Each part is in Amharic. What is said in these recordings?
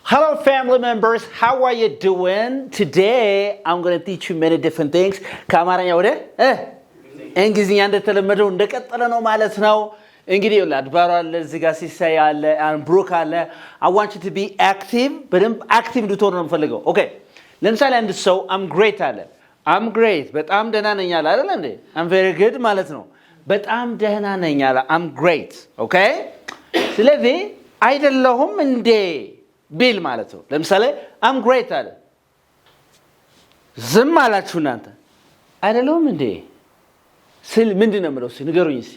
Hello family members, how are you doing? Today I'm going to teach you many different things. ከአማርኛ ወደ እንግሊዝኛ እንደተለመደው እንደቀጠለ ነው ማለት ነው። እንግዲህ አድባሩ አለ እዚህ ጋር ሲሳይ አለ ብሩክ አለ። I want you to be active. በደንብ active እንድትሆኑ ነው የምፈልገው። Okay. ለምሳሌ አንድ ሰው I'm great አለ። I'm great በጣም ደህና ነኝ አለ አይደል እንዴ? I'm very good ማለት ነው። በጣም ደህና ነኝ አለ። I'm great. Okay? ስለዚህ አይደለሁም እንዴ ቢል ማለት ነው። ለምሳሌ I'm great አለ። ዝም አላችሁ እናንተ። አይደለሁም እንዴ ስል ምንድነው የምለው? ንገሩኝ እስኪ።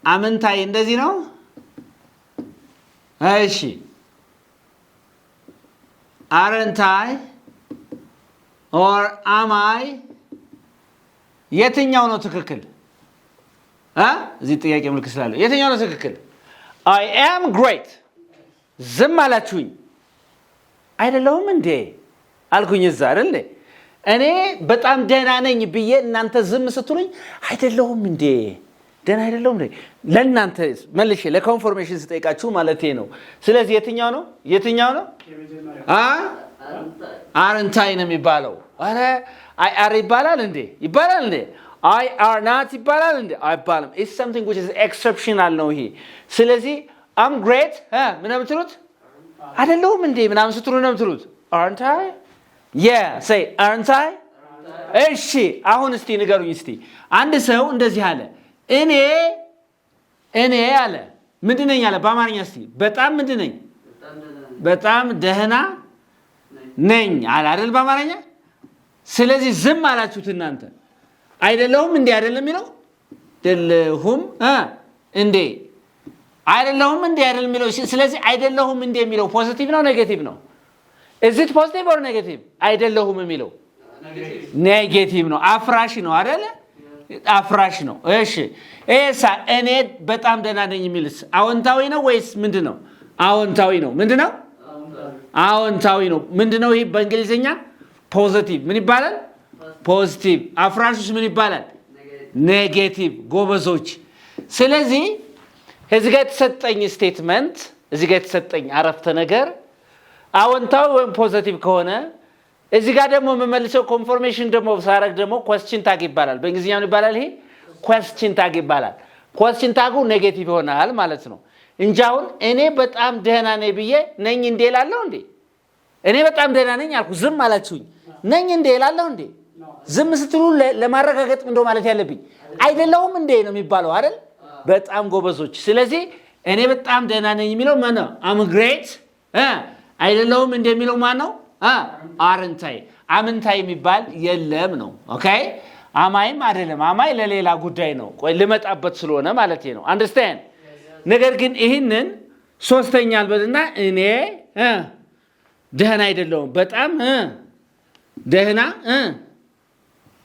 አመንታይ እንደዚህ ነው? እሺ aren't I or am I የትኛው ነው ትክክል? እዚህ ጥያቄ ምልክት ስላለው የትኛው ነው ትክክል? I am great ዝም አላችሁኝ። አይደለሁም እንዴ አልኩኝ እዛ አይደል? እኔ በጣም ደህና ነኝ ብዬ እናንተ ዝም ስትሉኝ አይደለሁም እንዴ ደህና አይደለሁም እንዴ ለእናንተ መልሼ ለኮንፎርሜሽን ስጠይቃችሁ ማለቴ ነው። ስለዚህ የትኛው ነው aren't I ነው የሚባለው? አረ I are ይባላል እንዴ I are not ይባላል እንዴ አይባልም። It's something which is exceptional ነው ይሄ። ስለዚህ I'm great ምን ነው የምትሉት? አይደለሁም እንዴ ምናምን ስትሉ ነው የምትሉት aren't I? Yeah, say aren't I? እሺ አሁን እስቲ ንገሩኝ እስቲ አንድ ሰው እንደዚህ አለ እኔ አለ ምንድነኝ አለ በአማርኛ እስቲ በጣም ምንድነኝ? በጣም ደህና ነኝ አለ አይደል በአማርኛ። ስለዚህ ዝም አላችሁት እናንተ። አይደለሁም እንዴ አይደለም የሚለው አይደለሁም እንዴ አይደለሁም እንዴ አይደለም የሚለው። ስለዚህ አይደለሁም እንዴ የሚለው ፖዚቲቭ ነው ኔጌቲቭ ነው? Is it positive or negative? አይደለሁም የሚለው ኔጌቲቭ ነው። አፍራሽ ነው አይደለ? አፍራሽ ነው። እሺ ኤሳ እኔ በጣም ደህና ነኝ የሚልስ አዎንታዊ ነው ወይስ ምንድነው? አዎንታዊ ነው። ምንድነው? አዎንታዊ ነው። ምንድነው ይሄ በእንግሊዘኛ? ፖዚቲቭ ምን ይባላል? ፖዚቲቭ። አፍራሽስ ምን ይባላል? ኔጌቲቭ። ጎበዞች። ስለዚህ እዚህ ጋር የተሰጠኝ ስቴትመንት እዚህ ጋር የተሰጠኝ አረፍተ ነገር አዎንታዊ ወይም ፖዚቲቭ ከሆነ እዚህ ጋር ደግሞ መመልሰው ኮንፎርሜሽን ደግሞ ሳረግ ደግሞ question tag ይባላል። በእንግሊዝኛው ይባላል ይሄ question tag ይባላል። question tag ኔጌቲቭ ይሆናል ማለት ነው እንጂ አሁን እኔ በጣም ደህና ነኝ ብዬ ነኝ እንዴ እላለሁ እንዴ? እኔ በጣም ደህና ነኝ አልኩ ዝም አላችሁኝ። ነኝ እንዴ እላለሁ እንዴ? ዝም ስትሉ ለማረጋገጥ እንደው ማለት ያለብኝ አይደለሁም እንዴ ነው የሚባለው አይደል? በጣም ጎበዞች። ስለዚህ እኔ በጣም ደህና ነኝ የሚለው ማን ነው? I'm great አይደለሁም እንዴ የሚለው ማን ነው? aren't I አምንታይ የሚባል የለም ነው። ኦኬ አማይም አይደለም። አማይ ለሌላ ጉዳይ ነው። ቆይ ልመጣበት ስለሆነ ማለት ነው። አንደርስታንድ። ነገር ግን ይሄንን ሶስተኛ አልበልና እኔ ደህና አይደለሁም በጣም ደህና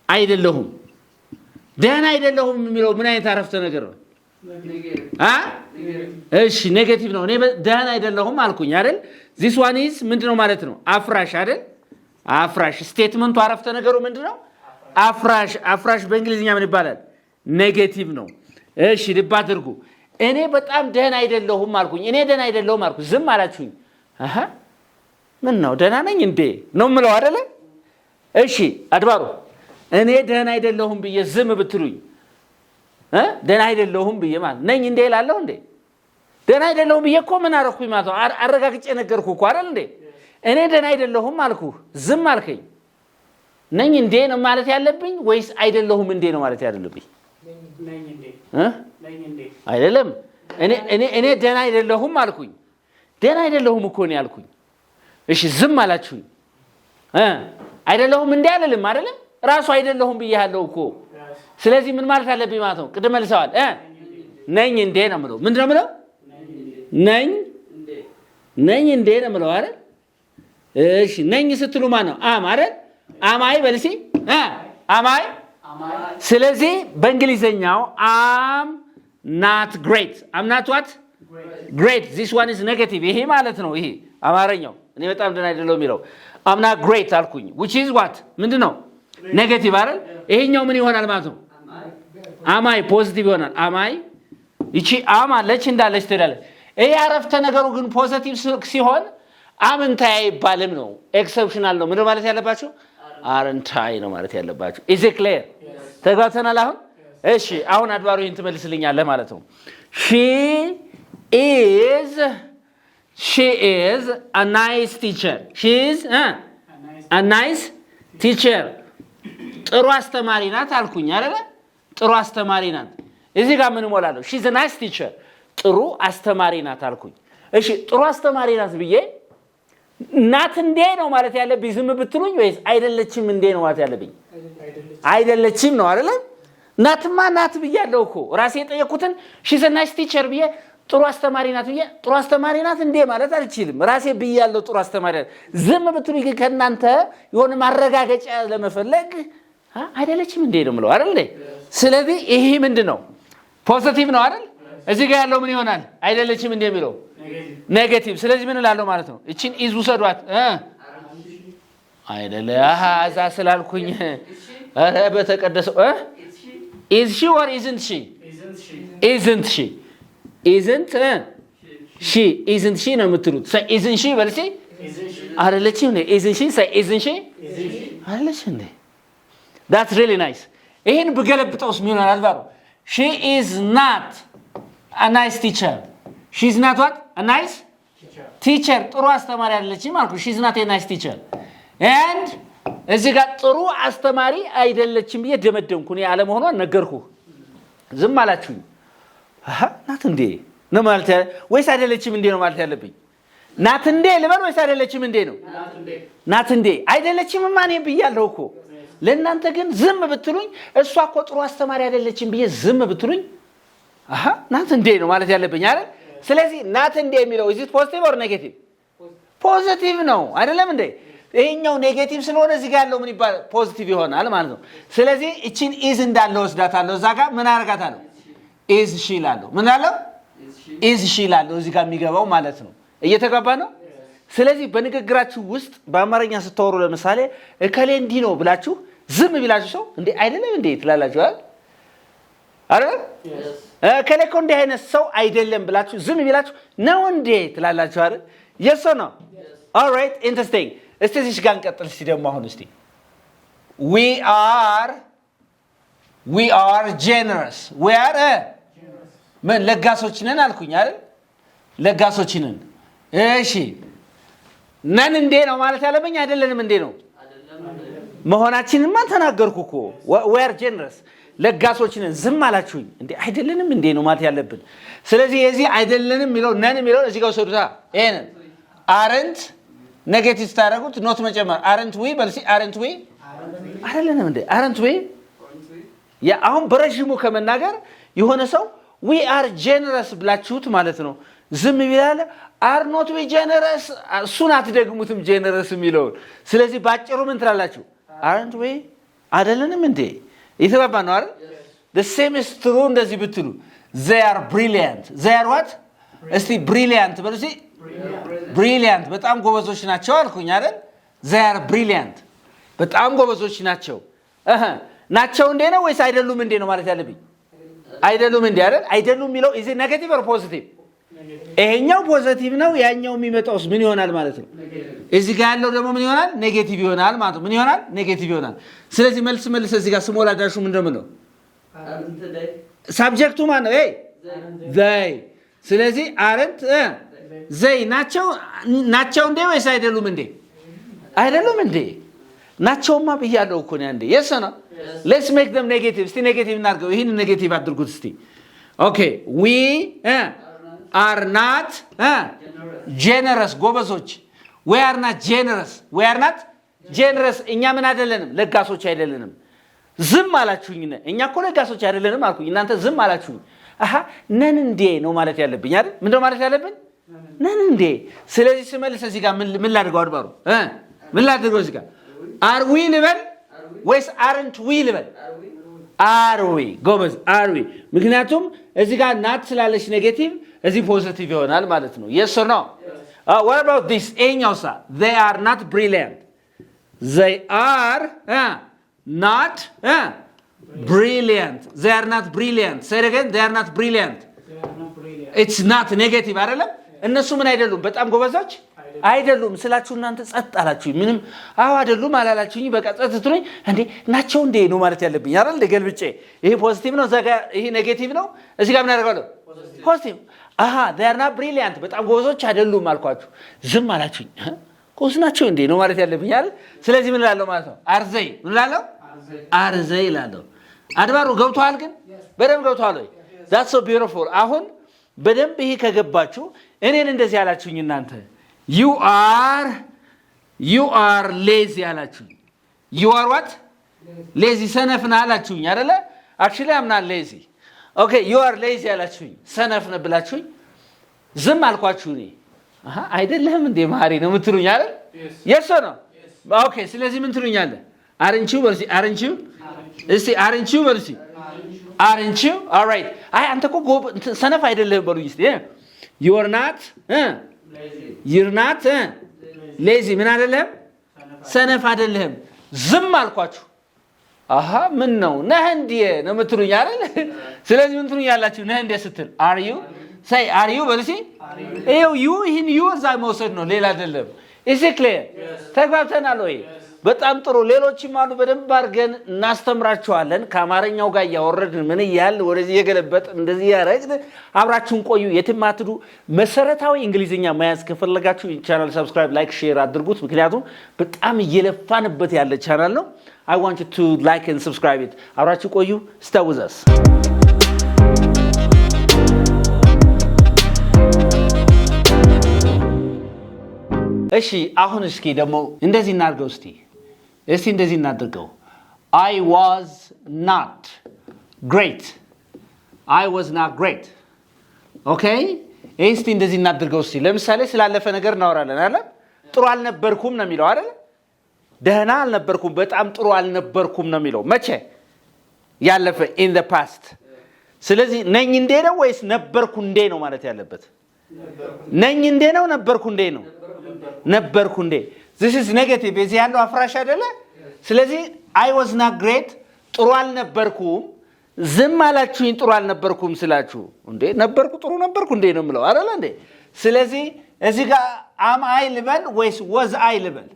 አይደለሁም። ደህና አይደለሁም የሚለው ምን አይነት አረፍተ ነገር ነው? እሺ ኔጌቲቭ ነው። እኔ ደህና አይደለሁም አልኩኝ አይደል? this one is ምንድነው ማለት ነው? አፍራሽ አይደል? አፍራሽ ስቴትመንቱ አረፍተ ነገሩ ምንድነው? አፍራሽ በእንግሊዝኛ ምን ይባላል? ኔጌቲቭ ነው። እሺ ልብ አድርጉ። እኔ በጣም ደህና አይደለሁም አልኩኝ። እኔ ደህና አይደለሁም አልኩ ዝም አላችሁኝ። ምን ነው ደህና ነኝ እንዴ ነው የምለው አይደለ? እሺ አድባሩ እኔ ደህና አይደለሁም ብዬ ዝም ብትሉኝ ደህና አይደለሁም ብዬ ማለት ነኝ እንዴ እላለሁ እንዴ? ደህና አይደለሁም ብዬ እኮ ምን አረኩኝ ማለት ነው? አረጋግጬ ነገርኩ እኮ አይደል እንዴ? እኔ ደህና አይደለሁም አልኩ ዝም አልከኝ። ነኝ እንዴ ነው ማለት ያለብኝ ወይስ አይደለሁም እንዴ ነው ማለት ያለብኝ? ነኝ እንዴ አይደለም። እኔ ደህና አይደለሁም አልኩኝ። ደህና አይደለሁም እኮ ነው ያልኩኝ። እሺ ዝም አላችሁኝ። አይደለሁም እንዴ አይደለም አይደለም ራሱ አይደለሁም ብያለሁ እኮ። ስለዚህ ምን ማለት አለብኝ ማለት ነው? ቅድም መልሰዋል። ነኝ እንዴ ነው የምለው። ምንድነው የምለው? ነኝ እንዴ ነው የምለው አይደል? እሺ ነኝ ስትሉ ማን ነው? አም አይደል? አማይ በልሲ አማይ። ስለዚህ በእንግሊዘኛው am not great I'm not what great this one is negative ይሄ ማለት ነው። ይሄ አማርኛው እኔ በጣም ደህና አይደለሁም የሚለው I'm not great አልኩኝ which is what ምንድነው? ኔጌቲቭ አይደል? ይሄኛው ምን ይሆናል ማለት ነው? አማይ ፖዚቲቭ ይሆናል። አማይ ይቺ አም አለች እንዳለች ትላለች። ይሄ አረፍተ ነገሩ ግን ፖዚቲቭ ሲሆን አምንታይ አይባልም ነው። ኤክሰፕሽናል ነው። ምን ማለት ያለባችሁ? አረንታይ ነው ማለት ያለባችሁ። ኢዝ ኢት ክሊር? ተግባብተናል አሁን? እሺ አሁን አድባሩ ይሄን ትመልስልኛለህ ማለት ነው። she is a nice teacher. she is a nice teacher. ጥሩ አስተማሪ ናት አልኩኝ አይደለ? ጥሩ አስተማሪ ናት። እዚህ ጋር ምን ሞላለሁ? she is a nice teacher. ጥሩ አስተማሪ ናት አልኩኝ። እሺ ጥሩ አስተማሪ ናት ብዬ ናት እንዴ ነው ማለት ያለብኝ ዝም ብትሉኝ ወይስ አይደለችም እንዴ ነው ማለት ያለብኝ? አይደለችም ነው አይደለ? ናትማ ናት ብያለሁ እኮ ራሴ የጠየኩትን she is a nice teacher ብዬ ጥሩ አስተማሪ ናት ብዬ ጥሩ አስተማሪ ናት እንዴ ማለት አልችልም። ራሴ ብያለሁ ጥሩ አስተማሪ ናት። ዝም ብትሉኝ ግን ከእናንተ የሆነ ማረጋገጫ ለመፈለግ አይደለችም እንዴ ነው የምለው አይደል? ስለዚህ ይሄ ምንድነው? ፖዚቲቭ ነው አይደል? እዚህ ጋር ያለው ምን ይሆናል? አይደለችም እንዴ የሚለው ኔጌቲቭ። ስለዚህ ምን እላለሁ ማለት ነው? እቺን ኢዝ ውሰዷት አይደለ? እዛ ስላልኩኝ ኧረ በተቀደሰው is she or isn't she? isn't she? isn't she ነው የምትሉት። say isn't she በልሲ አይደለችም እንዴ? isn't she? say isn't she? አይደለችም እንዴ? that's really nice። ይሄን በገለብጠውስ ምን ይሆናል አልባሩ? she is not a nice teacher. she is not what? a nice teacher. ጥሩ አስተማሪ አይደለችም አልኩ። she is not a nice teacher. and እዚህ ጋር ጥሩ አስተማሪ አይደለችም ብዬ ደመደምኩ። እኔ ያለ መሆኗን ነገርኩ። ዝም አላችሁኝ። ናት እንዴ ነው ማለት ወይስ አይደለችም እንዴ ነው ማለት ያለብኝ? ናት እንዴ ልበል ወይስ አይደለችም እንዴ ነው? ናት እንዴ አይደለችም ማን ብያለሁ እኮ። ለእናንተ ግን ዝም ብትሉኝ እሷ እኮ ጥሩ አስተማሪ አይደለችም ብዬ ዝም ብትሉኝ ናት እንዴ ነው ማለት ያለብኝ አይደል? ስለዚህ ናት እንዴ የሚለው is it positive or negative? ፖዚቲቭ ነው አይደለም እንዴ? ይሄኛው ኔጌቲቭ ስለሆነ እዚህ ጋር ያለው ምን ይባላል? ፖዚቲቭ ይሆናል ማለት ነው። ስለዚህ እቺን ኢዝ እንዳለ ወስዳታለሁ። እዛ ጋር ምን አደርጋታለሁ? ኢዝ ሺ እላለሁ። ምን አለው? ኢዝ ሺ እላለሁ እዚህ ጋር የሚገባው ማለት ነው። እየተገባ ነው። ስለዚህ በንግግራችሁ ውስጥ በአማርኛ ስታወሩ ለምሳሌ እከሌ እንዲህ ነው ብላችሁ ዝም ቢላችሁ ሰው እንዴ አይደለም እንዴ ትላላችሁ አይደል? እከሌ እኮ እንዲህ አይነት ሰው አይደለም ብላችሁ ዝም ቢላችሁ ነው እንዴ ትላላችሁ አይደል? yes or no? all right, interesting. እስቲ እዚህ ጋር እንቀጥል። እስቲ ደግሞ አሁን እስቲ we are generous. we are ምን ለጋሶች ነን አልኩኝ አይደል? ለጋሶች ነን። እሺ ነን እንዴ ነው ማለት ያለብኝ አይደለንም እንዴ ነው መሆናችንን ማን ተናገርኩ እኮ። we are generous ለጋሶች ነን። ዝም አላችሁኝ እንዴ አይደለንም እንዴ ነው ማለት ያለብን። ስለዚህ የዚህ አይደለንም የሚለው ነን የሚለው እዚህ ጋር ወሰዱታ። ይሄን aren't ኔጌቲቭ ታደርጉት ኖት መጨመር aren't we በልሲ aren't we አይደለንም እንዴ aren't we ያ አሁን በረጅሙ ከመናገር የሆነ ሰው we are generous ብላችሁት ማለት ነው ዝም ይላል። are not we generous እሱን አትደግሙትም generous የሚለውን። ስለዚህ ባጭሩ ምን ትላላችሁ? aren't we አይደለንም እንዴ? ይተባባ ነው አይደል? the same is true እንደዚህ ብትሉ they are brilliant. they are what? እስቲ brilliant በሉሲ brilliant በጣም ጎበዞች ናቸው አልኩኝ አይደል? they are brilliant በጣም ጎበዞች ናቸው። ናቸው እንዴ ነው ወይስ አይደሉም እንዴ ነው ማለት ያለብኝ? አይደሉም እንዴ አይደል? አይደሉም የሚለው is it negative or positive? ይሄኛው ፖዚቲቭ ነው። ያኛው የሚመጣውስ ምን ይሆናል ማለት ነው? እዚህ ጋር ያለው ደግሞ ምን ይሆናል? ኔጌቲቭ ይሆናል ማለት ነው። ምን ይሆናል? ኔጌቲቭ ይሆናል። ስለዚህ መልስ እዚህ ጋር ስሞላ ዳሹ ምንድነው ነው? ሳብጀክቱ ማን ነው? they። ስለዚህ aren't they ናቸው እንዴ ወይስ አይደሉም እንዴ? አይደሉም እንዴ? ናቸውማ ብያለሁ እኮ ነው እንዴ? yes ነው። let's make them negative። እስቲ ኔጌቲቭ እናድርገው። ይሄን ኔጌቲቭ አድርጉት እስቲ። okay we are not generous ጎበዞች። we are not generous እኛ ምን አይደለንም? ለጋሶች አይደለንም። ዝም አላችሁኝ። እኛ እኮ ለጋሶች አይደለንም አልኩኝ። እናንተ ዝም አላችሁኝ። ነን እንዴ ነው ማለት ያለብኝ አይደል? ምንድነው ማለት ያለብን? ነን እንዴ። ስለዚህ ስመልስ እዚህ ጋር ምን ላድርገው? አድባሩ ምን ላድርገው? እዚህ ጋር are we ልበል ወይስ aren't we ልበል? are we ጎበዝ are we። ምክንያቱም እዚህ ጋር ናት ስላለች ኔጌቲቭ እዚህ ፖዚቲቭ ይሆናል ማለት ነው። yes or no? what about this? ኤኛውሳ they are not brilliant. they are not brilliant. they are not brilliant. say it again. they are not brilliant. it's not negative አይደለም እነሱ ምን አይደሉም በጣም ጎበዛች አይደሉም ስላችሁ እናንተ ጸጥ አላችሁ ምንም አው አይደሉም አላላችሁኝ በቃ ጸጥ ትሉኝ እንዴ ናቸው እንዴ ነው ማለት ያለብኝ አይደል ለገልብጬ ይሄ ፖዚቲቭ ነው ዘጋ ይሄ ኔጌቲቭ ነው እዚህ ጋር ምን አደርጋለሁ ፖዚቲቭ they are not brilliant በጣም ጎበዞች አይደሉም አልኳችሁ ዝም አላችሁኝ ጎበዝ ናቸው እንዴ ነው ማለት ያለብኝ አይደል ስለዚህ ምን እላለሁ ማለት ነው አርዘይ ምን እላለሁ አርዘይ እላለሁ አድባሩ ገብቷል ግን በደም ገብቷል ወይ that's so beautiful አሁን በደም ይሄ ከገባችሁ እኔን እንደዚህ ያላችሁኝ እናንተ you are lazy ያላችሁኝ you are what lazy ሰነፍ ነህ አላችሁኝ አይደለ actually I'm not lazy okay you are lazy ያላችሁኝ ሰነፍ ነህ ብላችሁኝ ዝም አልኳችሁ እኔ አይደለም እንዴ ማሪ ነው የምትሉኝ አይደል yes or no okay ስለዚህ ምን ትሉኛለ aren't you በርሲ aren't you እስቲ aren't you በርሲ aren't you all right አንተ እኮ ሰነፍ አይደለም በሉኝ እስቲ you are not you're not lazy ምን አይደለም ሰነፍ አይደለም ዝም አልኳችሁ ምን ነው ነህ እንዴ ነው የምትሉኝ አይደል ስለዚህ ምን ትሉኛላችሁ ነህ እንዴ ስትል are you say are you በልሲ you ይሄን you እዛ መውሰድ ነው ሌላ አይደለም is it clear ተግባብተናል ወይ በጣም ጥሩ ሌሎችም አሉ በደንብ አድርገን እናስተምራችኋለን ከአማርኛው ጋር ያወረድን ምን ይያል ወደዚህ የገለበጥ እንደዚህ ያረግን አብራችሁን ቆዩ የትም አትዱ መሰረታዊ እንግሊዝኛ መያዝ ከፈለጋችሁ ቻናል ሰብስክራይብ ላይክ ሼር አድርጉት ምክንያቱም በጣም እየለፋንበት ያለ ቻናል ነው I want you to like and subscribe it አብራችሁ ቆዩ stay with us እሺ አሁን እስኪ ደግሞ እንደዚህ እናድርገው እስቲ እንደዚህ እናድርገው I was not great okay እስቲ እንደዚህ እናድርገው እስቲ ለምሳሌ ስላለፈ ነገር እናወራለን አይደል ጥሩ አልነበርኩም ነው የሚለው አይደል ደህና አልነበርኩም በጣም ጥሩ አልነበርኩም ነው የሚለው መቼ ያለፈ in the past ስለዚህ ነኝ እንዴ ነው ወይስ ነበርኩ እንዴ ነው ማለት ያለበት ነኝ እንዴ ነው ነበርኩ እንዴ ነው ነበርኩ እንዴ this is negative እዚህ ያለው አፍራሽ አይደለ ስለዚህ I was not great ጥሩ አልነበርኩም ዝም አላችሁኝ ጥሩ አልነበርኩም ስላችሁ እንዴ ነበርኩ ጥሩ ነበርኩ እንዴ ነው የምለው አይደል እንዴ ስለዚህ እዚህ ጋር am I ልበል ወይስ was I ልበል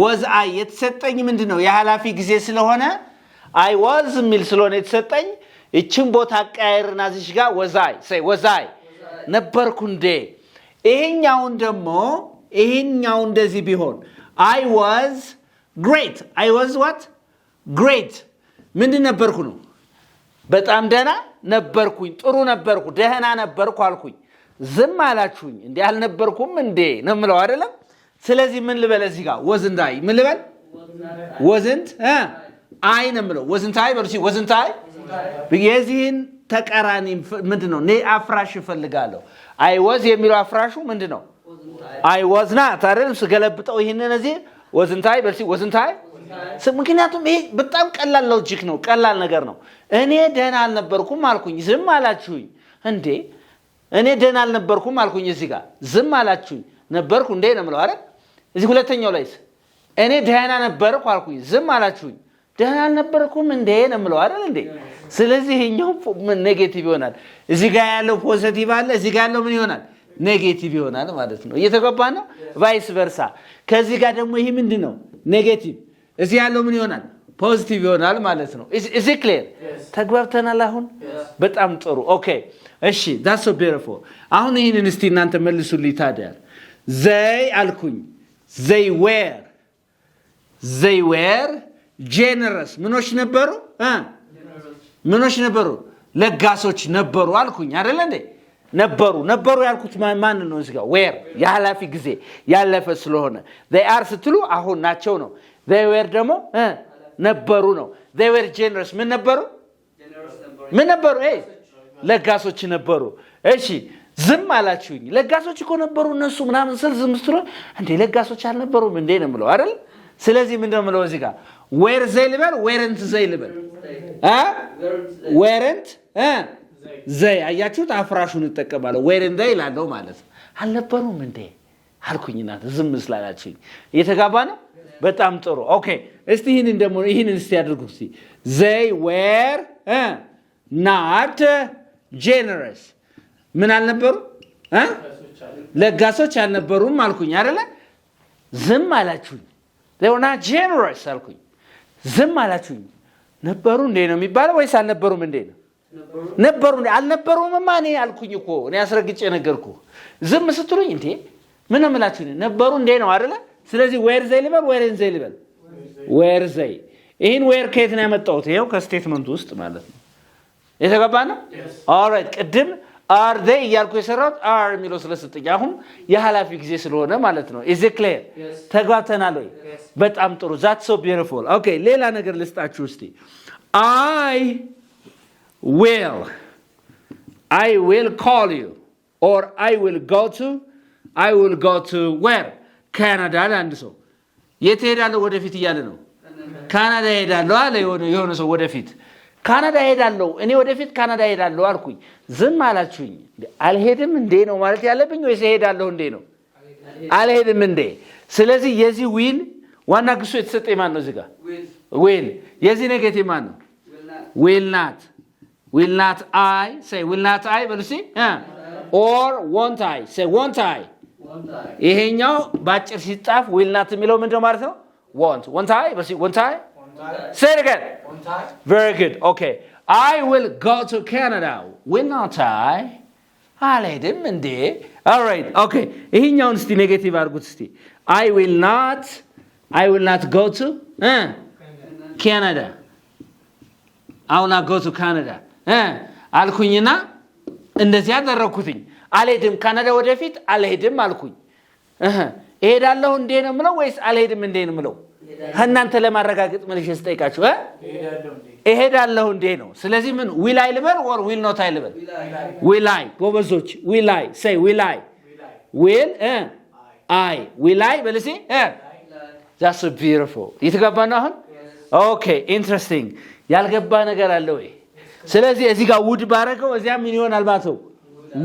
was I የተሰጠኝ ምንድነው የሐላፊ ጊዜ ስለሆነ I was ሚል ስለሆነ የተሰጠኝ እቺን ቦታ ቀይርና እዚህ ጋር was I ነበርኩ እንዴ ይሄኛውን ደግሞ ይሄኛው እንደዚህ ቢሆን I was great I was what great ምንድን ነበርኩ ነው በጣም ደህና ነበርኩኝ ጥሩ ነበርኩ ደህና ነበርኩ አልኩኝ ዝም አላችሁኝ እንዴ አልነበርኩም እንዴ ነው የምለው አይደለም ስለዚህ ምን ልበል እዚህ ጋር wasn't I ምን ልበል wasn't I ነው የምለው wasn't I በርሲ wasn't I የዚህን ተቃራኒ ምንድነው ኔ አፍራሽ ፈልጋለሁ I was የሚለው አፍራሹ ምንድነው I was not አይደል ስገለብጠው ይሄንን እዚህ wasn't I በርሲ wasn't I ምክንያቱም ይሄ በጣም ቀላል ሎጂክ ነው ቀላል ነገር ነው እኔ ደህና አልነበርኩም አልኩኝ ዝም አላችሁኝ እንዴ እኔ ደህና አልነበርኩም አልኩኝ እዚህ ጋር ዝም አላችሁኝ ነበርኩ እንዴ ነው የምለው አይደል እዚህ ሁለተኛው ላይስ እኔ ደህና ነበርኩ አልኩኝ ዝም አላችሁኝ ደህና አልነበርኩም እንዴ ነው የምለው አይደል እንዴ ስለዚህ ይሄኛው ኔጌቲቭ ይሆናል እዚህ ጋር ያለው ፖዚቲቭ አለ እዚህ ጋር ያለው ምን ይሆናል ኔጌቲቭ ይሆናል ማለት ነው እየተገባን ነው ቫይስ ቨርሳ ከዚህ ጋር ደግሞ ይሄ ምንድነው ኔጌቲቭ እዚህ ያለው ምን ይሆናል ፖዚቲቭ ይሆናል ማለት ነው is it clear ተግባብተናል አሁን በጣም ጥሩ ኦኬ እሺ that's so beautiful አሁን ይሄንን እስቲ እናንተ መልሱልኝ ታዲያ they አልኩኝ they were generous ምኖች ነበሩ ምኖች ነበሩ ለጋሶች ነበሩ አልኩኝ አይደል እንዴ ነበሩ ያልኩት ማን ነው እዚህ ጋር where ያላፊ ጊዜ ያለፈ ስለሆነ they are ስትሉ አሁን ናቸው ነው they were ደግሞ ነበሩ ነው they were generous ምን ነበሩ ለጋሶች ነበሩ እሺ ዝም አላችሁኝ ለጋሶች እኮ ነበሩ እነሱ ምናምን ዝም ስትሉ እንዴ ለጋሶች አልነበሩም እንዴ ነው የምለው አይደል ስለዚህ ምንድነው የምለው እዚህ ጋር where they ልበል weren't they ልበል weren't they አያችሁት አፍራሹን ተጠቀማለሁ weren't they ይላልው ማለት አልነበሩም እንዴ አልኩኝና ዝም ስላላችሁኝ እየተጋባነ በጣም ጥሩ ኦኬ እስቲ ይሄንን እስቲ አድርጉ እስቲ they were not generous ምን አልነበሩ ለጋሶች አልነበሩም አልኩኝ አይደለ ዝም አላችሁኝ they were not generous አልኩኝ ዝም አላችሁኝ ነበሩ እንዴ ነው የሚባለው ወይስ አልነበሩም እንዴ ነው ነበሩ እንዴ አልነበሩም ማን አልኩኝ እኮ እኔ አስረግጬ ነገርኩ ዝም ስትሉኝ እንዴ ምን አምላችሁ ነበሩ እንዴ ነው አይደለ ስለዚህ where they live where they ይሄን where ከየት ነው ያመጣሁት ይሄው ከስቴትመንት ውስጥ ማለት ነው የተገባና all right ቅድም are they ያልኩ የሰራሁት are የሚለው ስለሰጠኝ አሁን የሐላፊ ጊዜ ስለሆነ ማለት ነው is it clear ተግባብተናል ወይ በጣም ጥሩ that's so beautiful okay ሌላ ነገር ልስጣችሁ እስቲ I will call you or I will go to where Canada አንድ ሰው የት ሄዳለሁ ወደፊት ይያለ ነው ካናዳ ሄዳለሁ አለ የሆነ ሰው ወደፊት ካናዳ ሄዳለሁ እኔ ወደፊት ካናዳ ሄዳለሁ አልኩኝ ዝም አላችሁኝ አልሄድም እንዴ ነው ማለት ያለብኝ ወይስ ሄዳለሁ እንዴ ነው አልሄድም እንዴ ስለዚህ የዚህ ዊል ዋና ግሱ የተሰጠኝ ማን ነው እዚህ ጋር ዊል የዚህ ኔጌቲቭ ማን ነው will not I say will not I በሉሲ or won't I say won't I ይሄኛው ባጭር ሲጻፍ will not የሚለው ምንድነው ማለት ነው won't I በሉሲ won't I say it again very good okay I will go to Canada will not I አልሄድም እንዴ all right okay ይሄኛውን እስቲ ኔጌቲቭ አድርጉት እስቲ I will not go to Canada I will not go to Canada አልኩኝና እንደዚህ ያደረኩትኝ አልሄድም ካናዳ ወደፊት አልሄድም አልኩኝ እሄዳለሁ እንዴ ነው ምለው ወይስ አልሄድም እንዴ ነው ምለው እናንተ ለማረጋገጥ መልሼ ስጠይቃችሁ እሄዳለሁ እንዴ ነው ስለዚህ ምን will I ልበል or will not I ልበል will I ጎበዞች will I say will I will I በልሲ that's so beautiful ይተገባና አሁን okay interesting ያልገባ ነገር አለ ወይ ስለዚህ እዚህ ጋር ውድ ባረገው እዚያ ምን ይሆናል ማለት ነው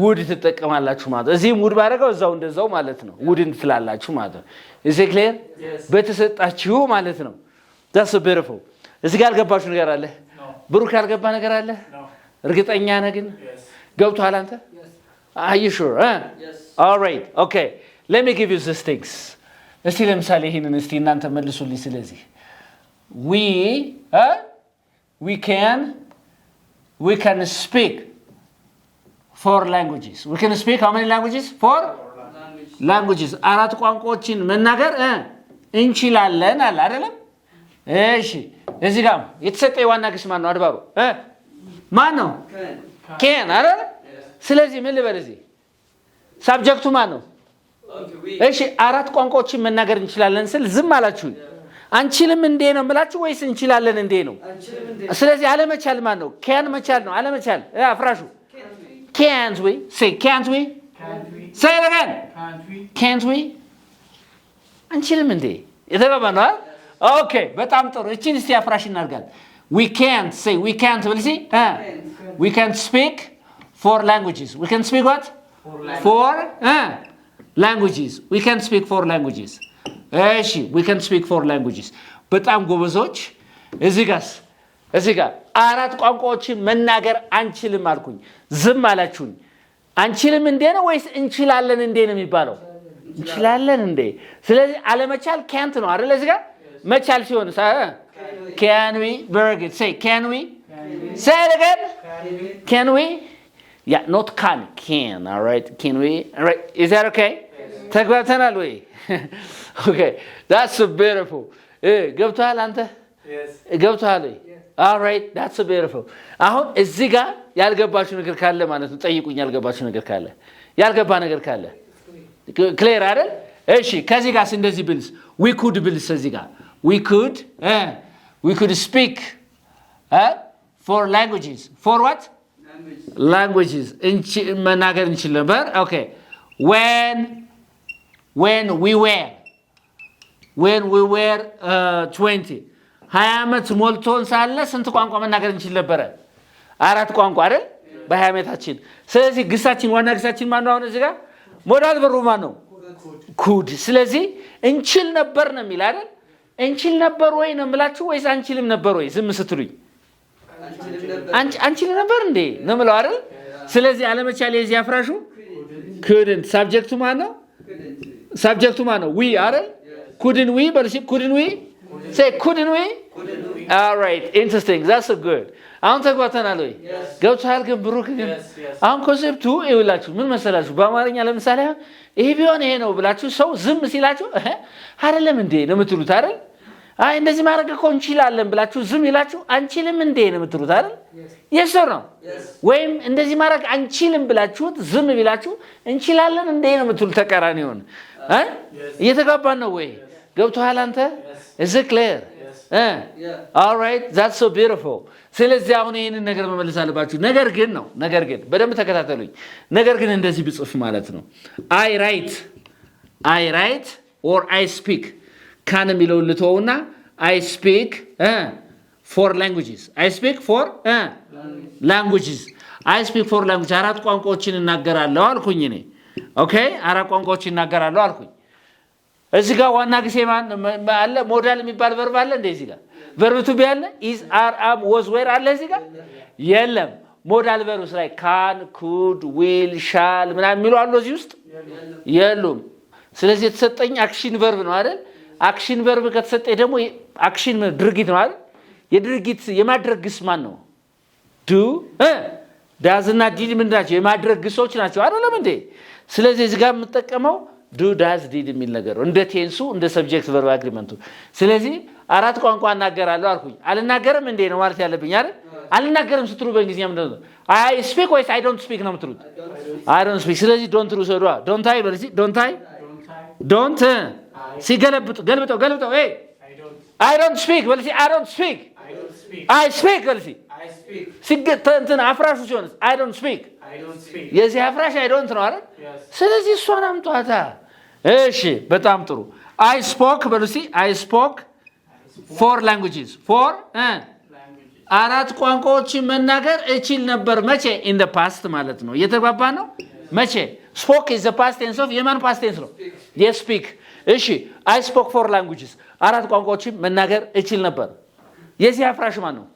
ውድ ተጠቀማላችሁ ማለት እዚህ ውድ ባረገው እዛው እንደዛው ማለት ነው ውድን ትላላችሁ ማለት ነው is it clear በተሰጣችሁ ማለት ነው that's so beautiful እዚህ ጋር ያልገባችሁ ነገር አለ ብሩክ ያልገባ ነገር አለ እርግጠኛ ነህ ግን ገብቷል አንተ are you sure yes all right okay let me give you these things እስቲ ለምሳሌ ይሄንን እስቲ እናንተ መልሱልኝ ስለዚህ we can speak 4 languages we can speak how many languages 4 languages አራት ቋንቋዎችን መናገር እንችላለን አለ አይደለም እሺ እዚህ ጋር የተሰጠው ዋና ግስ ማን ነው አድባሩ ማን ነው can አይደል ስለዚህ ምን ልበል እዚህ ሳብጀክቱ ማን ነው እሺ አራት ቋንቋዎችን መናገር እንችላለን ስል ዝም አላችሁ አንችልም እንዴ ነው የምላችሁ ወይስ እንችላለን እንዴ ነው ስለዚህ አለመቻል ማን ነው can መቻል ነው አለመቻል አፍራሹ can't we say can't we say it again can't we አንችልም እንዴ የተባባለው okay በጣም ጥሩ እቺን እስቲ አፍራሽ እናርጋለን we can't say we can't will see we can speak 4 languages we can speak what 4 languages we can speak 4 languages እሺ we can speak 4 languages በጣም ጎበዞች እዚህ ጋር አራት ቋንቋዎችን መናገር አንችልም አልኩኝ ዝም አላችሁኝ አንችልም እንዴ ነው ወይስ እንችላለን እንዴ ነው የሚባለው እንችላለን እንዴ ስለዚህ አለመቻል can't ነው አይደል እዚህ ጋር መቻል ሲሆን can we very good say can we say it again can we yeah not can all right can we all right is that okay ተግባብተናል ወይ okay that's so beautiful ገብቷል አንተ yes ገብቷል all right that's so beautiful አሁን እዚህ ጋር ያልገባችሁ ነገር ካለ ማለት ነው ጠይቁኝ ያልገባችሁ ነገር ካለ ያልገባ ነገር ካለ clear አይደል እሺ ከዚህ ጋር እንደዚህ ብልስ we could ብልስ እዚህ ጋር we could speak 4 languages for what languages መናገር እንችል ነበር okay when we were 20 20 ሞልቶን ሳለ ስንት ቋንቋ መናገር እንችል ነበር አራት ቋንቋ አይደል በ20 ዓመታችን ስለዚህ ግሳችን ዋና ግሳችን ማን ነው አሁን እዚህ ጋር ሞዳል በሩ ማን ነው could ስለዚህ እንችል ነበር ነው የሚል አይደል እንችል ነበር ወይ ነው የምላችሁ ወይስ አንችልም ነበር ወይ ዝም ስትሉኝ አንችልም ነበር እንዴ ነው የምለው አይደል ስለዚህ አለመቻል የዚህ አፍራሹ couldn't subject ማን ነው subject ማን ነው we አይደል couldn't we but couldn't we say couldn't we all right interesting that's so good አሁን ተጓተናል ወይ ገብቷል ግን ብሩክ ግን አሁን ኮንሴፕቱ ይውላችሁ ምን መሰላችሁ በአማርኛ ለምሳሌ ይሄ ቢሆን ይሄ ነው ብላችሁ ሰው ዝም ሲላችሁ አይደለም እንዴ ነው የምትሉት አይደል አይ እንደዚህ ማድረግ እኮ እንችላለን ብላችሁ ዝም ይላችሁ አንችልም እንዴ ነው የምትሉት አይደል yes or no ወይም እንደዚህ ማድረግ አንችልም ብላችሁ ዝም ቢላችሁ እንችላለን እንዴ ነው የምትሉት ተቃራኒ ሆነ እየተጋባን ነው ወይ ገብቷል አንተ is it clear all right that's so beautiful ስለዚህ አሁን ይሄንን ነገር መመለስ አለባችሁ ነገር ግን በደንብ ተከታተሉኝ ነገር ግን እንደዚህ ብጽፍ ማለት ነው I write or I speak ካን የሚለው ልተውና I speak four languages I speak four languages አራት ቋንቋዎችን እናገራለሁ አልኩኝ እኔ ኦኬ አራት ቋንቋዎችን እናገራለሁ አልኩኝ እዚህ ጋር ዋና ግሴ ማን አለ ሞዳል የሚባል verb አለ እንደዚህ ጋር verb to be አለ is are am was were አለ እዚህ ጋር የለም ሞዳል verbs ላይ can could will shall ምናምን የሚሉ አሉ እዚህ ውስጥ የሉም ስለዚህ የተሰጠኝ አክሽን verb ነው አይደል አክሽን verb ከተሰጠኝ ደግሞ አክሽን ድርጊት ነው አይደል የድርጊት የማድረግ ግስ ማን ነው do does እና did ምን ናቸው የማድረግ ግሶች ናቸው አይደለም እንዴ ስለዚህ እዚህ ጋር የምጠቀመው do does did የሚል ነገር እንደ ቴንሱ እንደ ሰብጀክት verb አግሪመንቱ ስለዚህ አራት ቋንቋ እናገራለሁ አልኩኝ አልናገርም እንዴ ነው ማለት ያለብኝ አይደል አልናገርም ስትሉ በእንግሊዝኛ ምንድነው I speak or I don't speak ነው የምትሉት I don't speak ስለዚህ don't ሩ ሰዷ don't ገልብጠው I don't speak በልሲ I don't speak I speak በልሲ ሲገተንተን አፍራሹ ሲሆን I don't speak የዚህ አፍራሽ I don't ነው አይደል ስለዚህ እሷን አምጧታ እሺ በጣም ጥሩ I spoke በልሲ I spoke four languages አራት ቋንቋዎችን መናገር እችል ነበር መቼ in the past ማለት ነው እየተባባ ነው መቼ spoke is the past tense of የማን past tense ነው yes speak እሺ I spoke four languages አራት ቋንቋዎችን መናገር እችል ነበር የዚህ አፍራሽ ማን ነው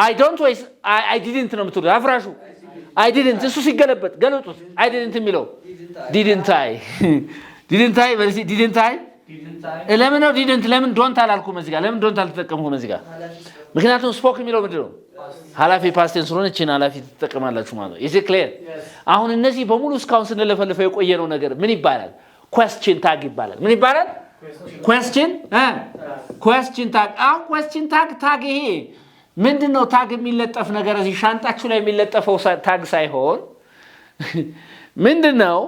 I don't ways I didn't ነው የምትሉት አፍራሹ I didn't እሱ ሲገለበጥ ገለጡት I didn't የሚለው didn't I በልሲ didn't I ለምን ነው didn't ለምን don't አላልኩም እዚህ ጋር ለምን don't አልተጠቀምኩም እዚህ ጋር ምክንያቱም spoke የሚለው ምንድነው ሐላፊ past tense ሆነ እቺን ሐላፊ ተጠቀማላችሁ ማለት ነው is it clear አሁን እነዚህ በሙሉ እስካሁን ስንለፈልፈው የቆየነው ነገር ምን ይባላል question tag ይባላል ምን ይባላል question tag question tag ይሄ ምንድነው ታግ የሚለጠፍ ነገር እዚህ ሻንጣችሁ ላይ የሚለጠፈው ታግ ሳይሆን ምንድነው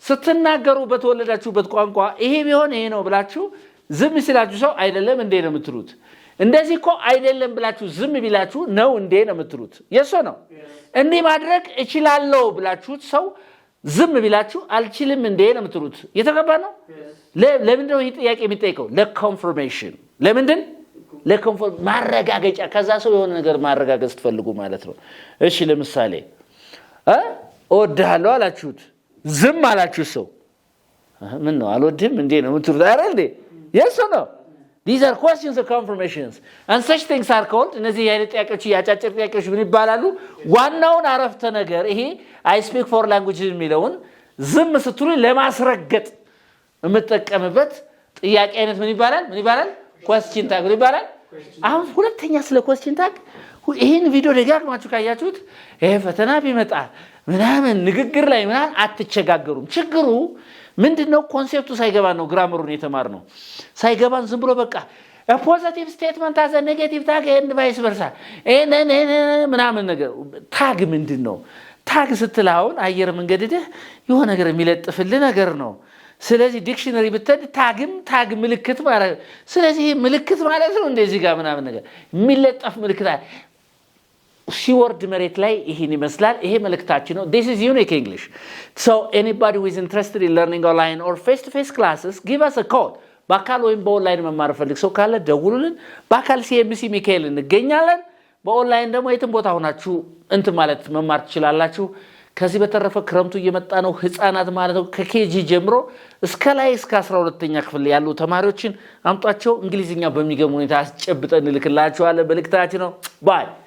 ስትናገሩ በተወለዳችሁበት ቋንቋ ይሄ ቢሆን ይሄ ነው ብላችሁ ዝም ሲላችሁ ሰው አይደለም እንዴ ነው የምትሉት እንደዚህ እኮ አይደለም ብላችሁ ዝም ቢላችሁ ነው እንዴ ነው የምትሉት የሶ ነው እንዴ ማድረግ እችላለሁ ብላችሁ ሰው ዝም ቢላችሁ አልችልም እንዴ ነው የምትሉት የተገባ ነው ለምንድነው ይሄ ጥያቄ የሚጠይቀው ለኮንፈርሜሽን ለምንድን ለኮንፈርም ማረጋገጫ ከዛ ሰው የሆነ ነገር ማረጋገጥ ትፈልጉ ማለት ነው እሺ ለምሳሌ እወድሃለሁ አላችሁት ዝም አላችሁ ሰው ምን ነው አልወድም እንዴ ነው የምትሉት አይደል እንዴ yes or no these are questions of confirmations and such things are called እነዚህ አይነት ጥያቄዎች ያጫጭር ጥያቄዎች ምን ይባላሉ ዋናውን አረፍተ ነገር ይሄ I speak four languages የሚለውን ዝም ስትሉ ለማስረገጥ የምትጠቀምበት ጥያቄ አይነት ምን ይባላል question tag ይባላል አሁን ሁለተኛ ስለ question tag ይሄን ቪዲዮ ደጋግማችሁ ካያችሁት ይሄ ፈተና ቢመጣ ምናምን ንግግር ላይ ምናምን አትቸጋገሩም ችግሩ ምንድነው ኮንሴፕቱ ሳይገባ ነው ግራመሩን የተማርነው ሳይገባን ዝም ብሎ በቃ a positive statement as a negative tag and vice versa ምናምን ነገር ታግ ምንድነው ታግ ስትላውን አየር መንገድህ የሆነ ነገር የሚለጥፍልህ ነገር ነው ስለዚህ ዲክሽነሪ ብትሄድ ታግ ምልክት ማለት ስለዚህ ምልክት ማለት ነው እንደዚህ ጋር ምናምን ነገር የሚለጠፍ ምልክት ሲወርድ መሬት ላይ ይሄን ይመስላል ይሄ መልእክታችን ነው this is unique English so anybody who is interested in learning online or face to face classes give us a call በአካል ወይም በኦንላይን መማር ፈልግ ሰው ካለ ደውሉልን በአካል CMC ሚካኤል እንገኛለን በኦንላይን ደግሞ የትም ቦታ ሆናችሁ ማለት መማር ትችላላችሁ ከዚህ በተረፈ ክረምቱ እየመጣ ነው ህፃናት ማለት ነው ከኬጂ ጀምሮ እስከ 12ኛ ክፍል ያሉ ተማሪዎችን አምጧቸው እንግሊዝኛ በሚገርም ሁኔታ አስጨብጠን ልክላችኋለን በልክታችን ነው ባይ